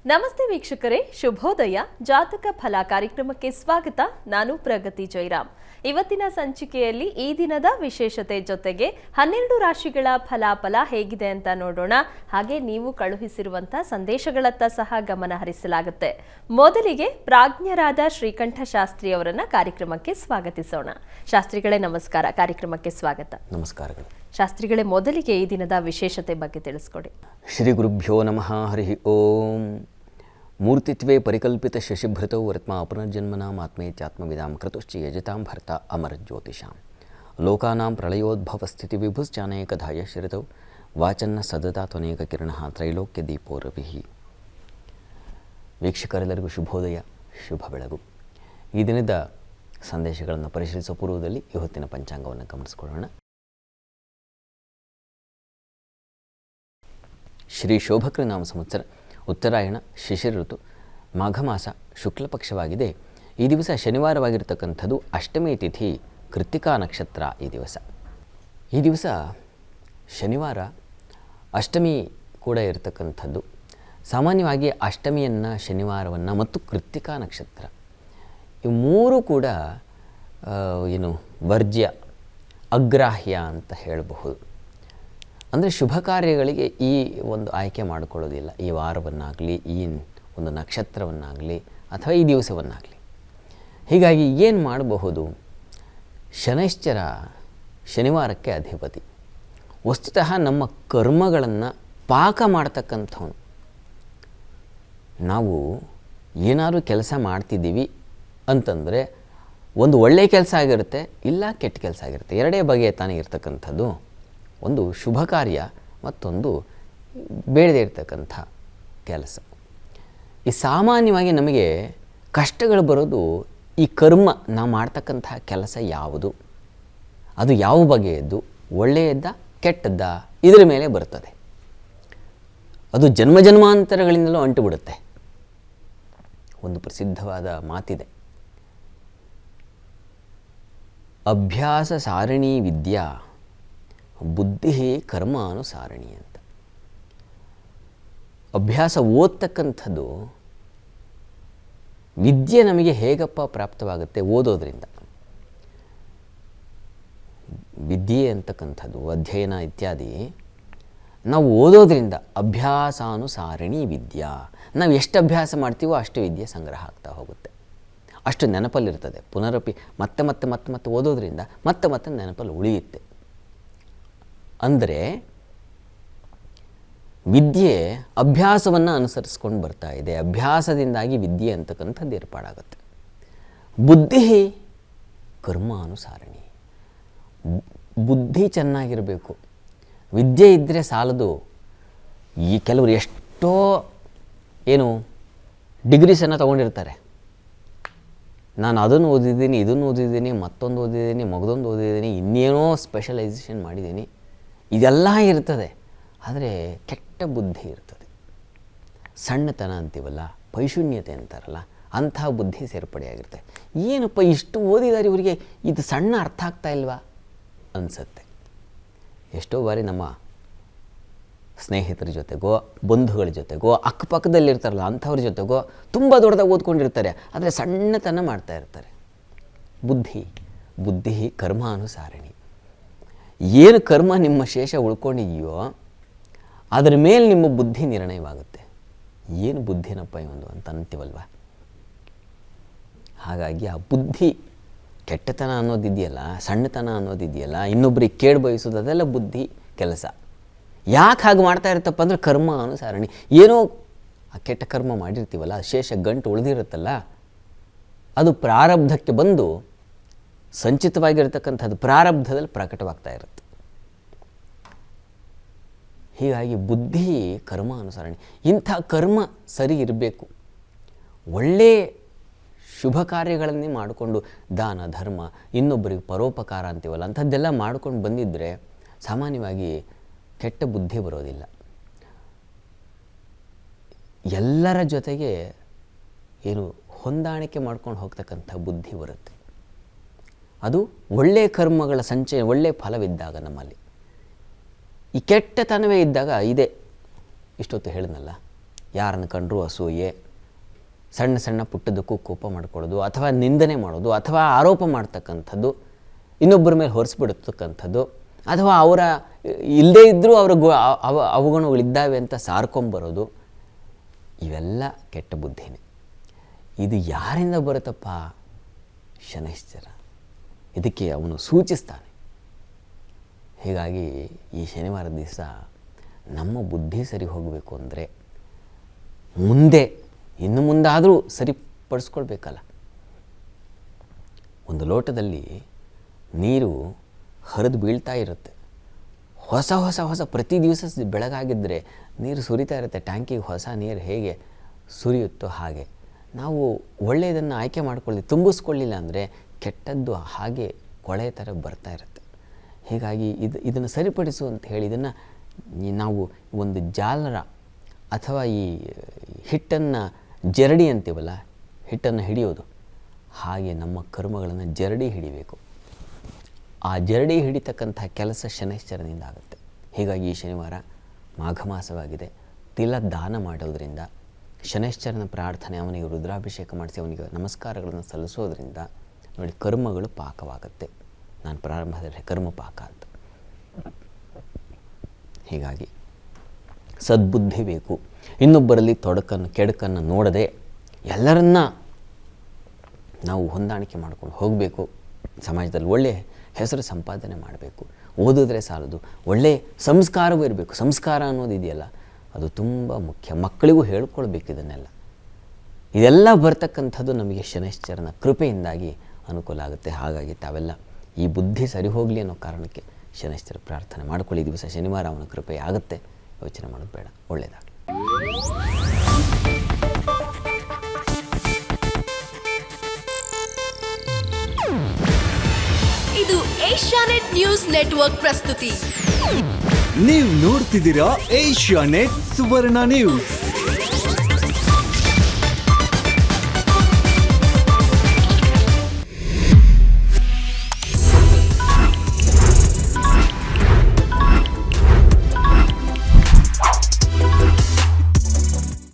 ನಮಸ್ತೆ ವೀಕ್ಷಕರೇ, ಶುಭೋದಯ. ಜಾತಕ ಫಲ ಕಾರ್ಯಕ್ರಮಕ್ಕೆ ಸ್ವಾಗತ. ನಾನು ಪ್ರಗತಿ ಜೈರಾಮ್. ಇವತ್ತಿನ ಸಂಚಿಕೆಯಲ್ಲಿ ಈ ದಿನದ ವಿಶೇಷತೆ ಜೊತೆಗೆ 12 ರಾಶಿಗಳ ಫಲಾಫಲ ಹೇಗಿದೆ ಅಂತ ನೋಡೋಣ. ಹಾಗೆ ನೀವು ಕಳುಹಿಸಿರುವಂತಹ ಸಂದೇಶಗಳತ್ತ ಸಹ ಗಮನ ಹರಿಸಲಾಗುತ್ತೆ. ಮೊದಲಿಗೆ ಪ್ರಾಜ್ಞರಾದ ಶ್ರೀಕಂಠ ಶಾಸ್ತ್ರಿ ಅವರನ್ನ ಕಾರ್ಯಕ್ರಮಕ್ಕೆ ಸ್ವಾಗತಿಸೋಣ. ಶಾಸ್ತ್ರಿಗಳೇ ನಮಸ್ಕಾರ, ಕಾರ್ಯಕ್ರಮಕ್ಕೆ ಸ್ವಾಗತ. ನಮಸ್ಕಾರಗಳು. ಶಾಸ್ತ್ರಿಗಳೇ, ಮೊದಲಿಗೆ ಈ ದಿನದ ವಿಶೇಷತೆ ಬಗ್ಗೆ ತಿಳಿಸ್ಕೊಡಿ. ಶ್ರೀ ಗುರುಭ್ಯೋ ನಮಃ. ಹರಿ ಓಂ. ಮೂರ್ತಿತ್ವೇ ಪರಿಕಲ್ಪಿತ ಶಶಿಭೃತೌ ವರ್ತ್ಮಾ ಪುನರ್ಜನ್ಮನಾಮಾತ್ಮೇತ್ಯಾತ್ಮವಿದಾಂ ಕೃತುಶ್ಚ ಯಜತಾಂ ಭರ್ತ ಅಮರ ಜ್ಯೋತಿಷಾಂ ಲೋಕಾನಾಂ ಪ್ರಳಯೋದ್ಭವ ಸ್ಥಿತಿ ವಿಭುಶ್ಚಾನೇಕಧಾಯ ಶ್ರಿತೌ ವಾಚನ್ನ ಸದತಾ ತ್ವನೇಕ ಕಿರಣ ತ್ರೈಲೋಕ್ಯ ದೀಪೋ ರವಿಃ. ವೀಕ್ಷಕರೆಲ್ಲರಿಗೂ ಶುಭೋದಯ, ಶುಭ ಬೆಳಗು. ಈ ದಿನದ ಸಂದೇಶಗಳನ್ನು ಪರಿಶೀಲಿಸುವ ಪೂರ್ವದಲ್ಲಿ ಇವತ್ತಿನ ಪಂಚಾಂಗವನ್ನು ಗಮನಿಸಿಕೊಳ್ಳೋಣ. ಶ್ರೀ ಶೋಭಕೃ ನಾಮ ಸಂವತ್ಸರ, ಉತ್ತರಾಯಣ, ಶಿಶಿರ ಋತು, ಮಾಘ ಮಾಸ, ಶುಕ್ಲ ಪಕ್ಷವಾಗಿದೆ. ಈ ದಿವಸ ಶನಿವಾರವಾಗಿರ್ತಕ್ಕಂಥದ್ದು. ಅಷ್ಟಮಿ ತಿಥಿ, ಕೃತ್ತಿಕಾ ನಕ್ಷತ್ರ ಈ ದಿವಸ ಶನಿವಾರ, ಅಷ್ಟಮಿ ಕೂಡ ಇರತಕ್ಕಂಥದ್ದು. ಸಾಮಾನ್ಯವಾಗಿ ಅಷ್ಟಮಿಯನ್ನು, ಶನಿವಾರವನ್ನು ಮತ್ತು ಕೃತ್ತಿಕಾ ನಕ್ಷತ್ರ ಇವು ಮೂರು ಕೂಡ ವರ್ಜ್ಯ, ಅಗ್ರಾಹ್ಯ ಅಂತ ಹೇಳಬಹುದು. ಅಂದರೆ ಶುಭ ಕಾರ್ಯಗಳಿಗೆ ಈ ಒಂದು ಆಯ್ಕೆ ಮಾಡಿಕೊಳ್ಳೋದಿಲ್ಲ. ಈ ವಾರವನ್ನಾಗಲಿ, ಈ ಒಂದು ನಕ್ಷತ್ರವನ್ನಾಗಲಿ, ಅಥವಾ ಈ ದಿವಸವನ್ನಾಗಲಿ. ಹೀಗಾಗಿ ಏನು ಮಾಡಬಹುದು? ಶನೈಶ್ಚರ ಶನಿವಾರಕ್ಕೆ ಅಧಿಪತಿ. ವಸ್ತುತಃ ನಮ್ಮ ಕರ್ಮಗಳನ್ನು ಪಾಕ ಮಾಡ್ತಕ್ಕಂಥವನು. ನಾವು ಏನಾದರೂ ಕೆಲಸ ಮಾಡ್ತಿದ್ದೀವಿ ಅಂತಂದರೆ ಒಂದು ಒಳ್ಳೆಯ ಕೆಲಸ ಆಗಿರುತ್ತೆ, ಇಲ್ಲ ಕೆಟ್ಟ ಕೆಲಸ ಆಗಿರುತ್ತೆ. ಎರಡೇ ಬಗೆಯ ತಾನೇ ಇರ್ತಕ್ಕಂಥದ್ದು. ಒಂದು ಶುಭ ಕಾರ್ಯ, ಮತ್ತೊಂದು ಬೇಡದೇ ಇರತಕ್ಕಂಥ ಕೆಲಸ. ಈ ಸಾಮಾನ್ಯವಾಗಿ ನಮಗೆ ಕಷ್ಟಗಳು ಬರೋದು ಈ ಕರ್ಮ, ನಾವು ಮಾಡ್ತಕ್ಕಂಥ ಕೆಲಸ ಯಾವುದು, ಅದು ಯಾವ ಬಗೆಯದ್ದು, ಒಳ್ಳೆಯದ್ದ ಕೆಟ್ಟದ್ದ, ಇದರ ಮೇಲೆ ಬರ್ತದೆ. ಅದು ಜನ್ಮಾಂತರಗಳಿಂದಲೂ ಅಂಟುಬಿಡುತ್ತೆ. ಒಂದು ಪ್ರಸಿದ್ಧವಾದ ಮಾತಿದೆ, ಅಭ್ಯಾಸ ಸಾರಣಿ ವಿದ್ಯಾ ಬುದ್ಧಿ ಕರ್ಮಾನುಸಾರಣಿ ಅಂತ. ಅಭ್ಯಾಸ ಓದ್ತಕ್ಕಂಥದ್ದು, ವಿದ್ಯೆ ನಮಗೆ ಹೇಗಪ್ಪ ಪ್ರಾಪ್ತವಾಗುತ್ತೆ? ಓದೋದ್ರಿಂದ. ವಿದ್ಯೆ ಅಂತಕ್ಕಂಥದ್ದು, ಅಧ್ಯಯನ ಇತ್ಯಾದಿ ನಾವು ಓದೋದ್ರಿಂದ. ಅಭ್ಯಾಸಾನುಸಾರಣಿ ವಿದ್ಯಾ. ನಾವು ಎಷ್ಟು ಅಭ್ಯಾಸ ಮಾಡ್ತೀವೋ ಅಷ್ಟು ವಿದ್ಯೆ ಸಂಗ್ರಹ ಆಗ್ತಾ ಹೋಗುತ್ತೆ, ಅಷ್ಟು ನೆನಪಲ್ಲಿರ್ತದೆ. ಪುನರಪಿ ಮತ್ತೆ ಮತ್ತೆ ಮತ್ತೆ ಮತ್ತೆ ಓದೋದ್ರಿಂದ ಮತ್ತೆ ಮತ್ತೆ ನೆನಪಲ್ಲಿ ಉಳಿಯುತ್ತೆ. ಅಂದರೆ ವಿದ್ಯೆ ಅಭ್ಯಾಸವನ್ನು ಅನುಸರಿಸ್ಕೊಂಡು ಬರ್ತಾ ಇದೆ. ಅಭ್ಯಾಸದಿಂದಾಗಿ ವಿದ್ಯೆ ಅಂತಕ್ಕಂಥದ್ದು ಏರ್ಪಾಡಾಗುತ್ತೆ. ಬುದ್ಧಿ ಕರ್ಮಾನುಸಾರಣಿ. ಬುದ್ಧಿ ಚೆನ್ನಾಗಿರಬೇಕು. ವಿದ್ಯೆ ಇದ್ದರೆ ಸಾಲದು. ಈ ಕೆಲವರು ಎಷ್ಟೋ ಡಿಗ್ರೀಸನ್ನು ತೊಗೊಂಡಿರ್ತಾರೆ. ನಾನು ಅದನ್ನು ಓದಿದ್ದೀನಿ, ಇದನ್ನು ಓದಿದ್ದೀನಿ, ಮತ್ತೊಂದು ಓದಿದ್ದೀನಿ, ಮಗದೊಂದು ಓದಿದ್ದೀನಿ, ಇನ್ನೇನೋ ಸ್ಪೆಷಲೈಸೇಷನ್ ಮಾಡಿದ್ದೀನಿ, ಇದೆಲ್ಲ ಇರ್ತದೆ. ಆದರೆ ಕೆಟ್ಟ ಬುದ್ಧಿ ಇರ್ತದೆ. ಸಣ್ಣತನ ಅಂತೀವಲ್ಲ, ಪೈಶೂನ್ಯತೆ ಅಂತಾರಲ್ಲ, ಅಂಥ ಬುದ್ಧಿ ಸೇರ್ಪಡೆಯಾಗಿರುತ್ತೆ. ಏನಪ್ಪ ಇಷ್ಟು ಓದಿದ್ದಾರೆ, ಇವರಿಗೆ ಇದು ಸಣ್ಣ ಅರ್ಥ ಆಗ್ತಾ ಇಲ್ವಾ ಅನಿಸುತ್ತೆ. ಎಷ್ಟೋ ಬಾರಿ ನಮ್ಮ ಸ್ನೇಹಿತರ ಜೊತೆಗೋ, ಬಂಧುಗಳ ಜೊತೆಗೋ, ಅಕ್ಕಪಕ್ಕದಲ್ಲಿರ್ತಾರಲ್ಲ ಅಂಥವ್ರ ಜೊತೆಗೋ ತುಂಬ ದೊಡ್ಡದಾಗಿ ಓದ್ಕೊಂಡಿರ್ತಾರೆ, ಆದರೆ ಸಣ್ಣತನ ಮಾಡ್ತಾ ಇರ್ತಾರೆ. ಬುದ್ಧಿ ಕರ್ಮಾನುಸಾರಣಿ. ಏನು ಕರ್ಮ ನಿಮ್ಮ ಶೇಷ ಉಳ್ಕೊಂಡಿದೆಯೋ ಅದರ ಮೇಲೆ ನಿಮ್ಮ ಬುದ್ಧಿ ನಿರ್ಣಯವಾಗುತ್ತೆ. ಏನು ಬುದ್ಧಿನಪ್ಪ ಇವೊಂದು ಅಂತ ಅಂತೀವಲ್ವ. ಹಾಗಾಗಿ ಆ ಬುದ್ಧಿ, ಕೆಟ್ಟತನ ಅನ್ನೋದಿದೆಯಲ್ಲ, ಸಣ್ಣತನ ಅನ್ನೋದಿದೆಯಲ್ಲ, ಇನ್ನೊಬ್ಬರಿಗೆ ಕೇಳಿ ಬಯಸೋದು, ಅದೆಲ್ಲ ಬುದ್ಧಿ ಕೆಲಸ. ಯಾಕೆ ಹಾಗೆ ಮಾಡ್ತಾ ಇರುತ್ತಪ್ಪ ಅಂದರೆ ಕರ್ಮ ಅನುಸಾರಣಿ. ಏನೋ ಆ ಕೆಟ್ಟ ಕರ್ಮ ಮಾಡಿರ್ತೀವಲ್ಲ, ಶೇಷ ಗಂಟು ಉಳಿದಿರುತ್ತಲ್ಲ, ಅದು ಪ್ರಾರಬ್ಧಕ್ಕೆ ಬಂದು ಸಂಚಿತವಾಗಿರ್ತಕ್ಕಂಥದ್ದು ಪ್ರಾರಬ್ಧದಲ್ಲಿ ಪ್ರಕಟವಾಗ್ತಾ ಇರುತ್ತೆ. ಹೀಗಾಗಿ ಬುದ್ಧಿ ಕರ್ಮ ಅನುಸರಣೆ. ಇಂಥ ಕರ್ಮ ಸರಿ ಇರಬೇಕು. ಒಳ್ಳೆಯ ಶುಭ ಕಾರ್ಯಗಳನ್ನೇ ಮಾಡಿಕೊಂಡು, ದಾನ ಧರ್ಮ, ಇನ್ನೊಬ್ಬರಿಗೆ ಪರೋಪಕಾರ ಅಂತೀವಲ್ಲ, ಅಂಥದ್ದೆಲ್ಲ ಮಾಡ್ಕೊಂಡು ಬಂದಿದ್ದರೆ ಸಾಮಾನ್ಯವಾಗಿ ಕೆಟ್ಟ ಬುದ್ಧಿ ಬರೋದಿಲ್ಲ. ಎಲ್ಲರ ಜೊತೆಗೆ ಹೊಂದಾಣಿಕೆ ಮಾಡ್ಕೊಂಡು ಹೋಗ್ತಕ್ಕಂಥ ಬುದ್ಧಿ ಬರುತ್ತೆ. ಅದು ಒಳ್ಳೆಯ ಕರ್ಮಗಳ ಸಂಚಯ, ಒಳ್ಳೆಯ ಫಲವಿದ್ದಾಗ ನಮ್ಮಲ್ಲಿ. ಈ ಕೆಟ್ಟತನವೇ ಇದ್ದಾಗ ಇಷ್ಟೊತ್ತು ಹೇಳಿದ್ನಲ್ಲ, ಯಾರನ್ನು ಕಂಡರೂ ಅಸೂಯೆ, ಸಣ್ಣ ಸಣ್ಣ ಪುಟ್ಟದಕ್ಕೂ ಕೋಪ ಮಾಡ್ಕೊಳ್ಳೋದು, ಅಥವಾ ನಿಂದನೆ ಮಾಡೋದು, ಅಥವಾ ಆರೋಪ ಮಾಡ್ತಕ್ಕಂಥದ್ದು, ಇನ್ನೊಬ್ಬರ ಮೇಲೆ ಹೊರಿಸ್ಬಿಡ್ತಕ್ಕಂಥದ್ದು, ಅಥವಾ ಅವರ ಇಲ್ಲದೇ ಇದ್ದರೂ ಅವರ ಅವಗುಣಗಳಿದ್ದಾವೆ ಅಂತ ಸಾರ್ಕೊಂಬರೋದು, ಇವೆಲ್ಲ ಕೆಟ್ಟ ಬುದ್ಧಿನೇ. ಇದು ಯಾರಿಂದ ಬರುತ್ತಪ್ಪ? ಶನೈಶ್ಚರ. ಇದಕ್ಕೆ ಅವನು ಸೂಚಿಸ್ತಾನೆ. ಹೀಗಾಗಿ ಈ ಶನಿವಾರದ ದಿವಸ ನಮ್ಮ ಬುದ್ಧಿ ಸರಿ ಹೋಗಬೇಕು ಅಂದರೆ ಇನ್ನು ಮುಂದಾದರೂ ಸರಿಪಡಿಸ್ಕೊಳ್ಬೇಕಲ್ಲ. ಒಂದು ಲೋಟದಲ್ಲಿ ನೀರು ಹರಿದು ಬೀಳ್ತಾ ಇರುತ್ತೆ. ಹೊಸ ಪ್ರತಿ ದಿವಸ ಬೆಳಗಾಗಿದ್ದರೆ ನೀರು ಸುರಿತಾ ಇರುತ್ತೆ. ಟ್ಯಾಂಕಿಗೆ ಹೊಸ ನೀರು ಹೇಗೆ ಸುರಿಯುತ್ತೋ ಹಾಗೆ ನಾವು ಒಳ್ಳೆಯದನ್ನು ಆಯ್ಕೆ ಮಾಡ್ಕೊಳ್ಳಿ, ತುಂಬಿಸ್ಕೊಳ್ಳಿಲ್ಲ ಅಂದರೆ ಕೆಟ್ಟದ್ದು ಹಾಗೆ ಕೊಳೆ ಥರ ಬರ್ತಾ ಇರುತ್ತೆ. ಹೀಗಾಗಿ ಇದನ್ನು ಸರಿಪಡಿಸು ಅಂತ ಹೇಳಿ ಇದನ್ನು ನಾವು ಒಂದು ಜಾಲರ ಅಥವಾ ಈ ಹಿಟ್ಟನ್ನು ಜರಡಿ ಅಂತೀವಲ್ಲ, ಹಿಟ್ಟನ್ನು ಹಿಡಿಯೋದು ಹಾಗೆ ನಮ್ಮ ಕರ್ಮಗಳನ್ನು ಜರಡಿ ಹಿಡಿಬೇಕು. ಆ ಜರಡಿ ಹಿಡಿತಕ್ಕಂಥ ಕೆಲಸ ಶನೈಶ್ಚರನಿಂದ ಆಗುತ್ತೆ. ಹೀಗಾಗಿ ಈ ಶನಿವಾರ ಮಾಘ ಮಾಸವಾಗಿದೆ. ತಿಲ ದಾನ ಮಾಡೋದರಿಂದ, ಶನೈಶ್ಚರನ ಪ್ರಾರ್ಥನೆ, ಅವನಿಗೆ ರುದ್ರಾಭಿಷೇಕ ಮಾಡಿಸಿ ಅವನಿಗೆ ನಮಸ್ಕಾರಗಳನ್ನು ಸಲ್ಲಿಸೋದ್ರಿಂದ ನೋಡಿ ಕರ್ಮಗಳು ಪಾಕವಾಗುತ್ತೆ. ನಾನು ಪ್ರಾರಂಭದಲ್ಲಿ ಕರ್ಮ ಪಾಕ ಅಂತ. ಹೀಗಾಗಿ ಸದ್ಬುದ್ಧಿ ಬೇಕು. ಇನ್ನೊಬ್ಬರಲ್ಲಿ ಕೆಡುಕನ್ನು ನೋಡದೆ ಎಲ್ಲರನ್ನ ನಾವು ಹೊಂದಾಣಿಕೆ ಮಾಡ್ಕೊಂಡು ಹೋಗಬೇಕು. ಸಮಾಜದಲ್ಲಿ ಒಳ್ಳೆಯ ಹೆಸರು ಸಂಪಾದನೆ ಮಾಡಬೇಕು. ಓದಿದ್ರೆ ಸಾಲದು, ಒಳ್ಳೆಯ ಸಂಸ್ಕಾರವೂ ಇರಬೇಕು. ಸಂಸ್ಕಾರ ಅನ್ನೋದು ಇದೆಯಲ್ಲ, ಅದು ತುಂಬ ಮುಖ್ಯ. ಮಕ್ಕಳಿಗೂ ಹೇಳ್ಕೊಳ್ಬೇಕು ಇದನ್ನೆಲ್ಲ. ಇದೆಲ್ಲ ಬರ್ತಕ್ಕಂಥದ್ದು ನಮಗೆ ಶನೈಶ್ಚರನ ಕೃಪೆಯಿಂದಾಗಿ ಅನುಕೂಲ ಆಗುತ್ತೆ. ಹಾಗಾಗಿ ತಾವೆಲ್ಲ ಈ ಬುದ್ಧಿ ಸರಿ ಹೋಗಲಿ ಅನ್ನೋ ಕಾರಣಕ್ಕೆ ಶನೈಶ್ಚರ ಪ್ರಾರ್ಥನೆ ಮಾಡ್ಕೊಳ್ಳಿ. ದಿವಸ ಶನಿವಾರ ಅವನ ಕೃಪೆ ಆಗುತ್ತೆ. ಯೋಚನೆ ಮಾಡೋದು ಬೇಡ. ಒಳ್ಳೆಯದಾಗಲಿ. ಇದು ಏಷ್ಯಾನೆಟ್ ನ್ಯೂಸ್ ನೆಟ್ವರ್ಕ್ ಪ್ರಸ್ತುತಿ. ನೀವು ನೋಡ್ತಿದ್ದೀರಾ ಏಷ್ಯಾನೆಟ್ ಸುವರ್ಣ ನ್ಯೂಸ್.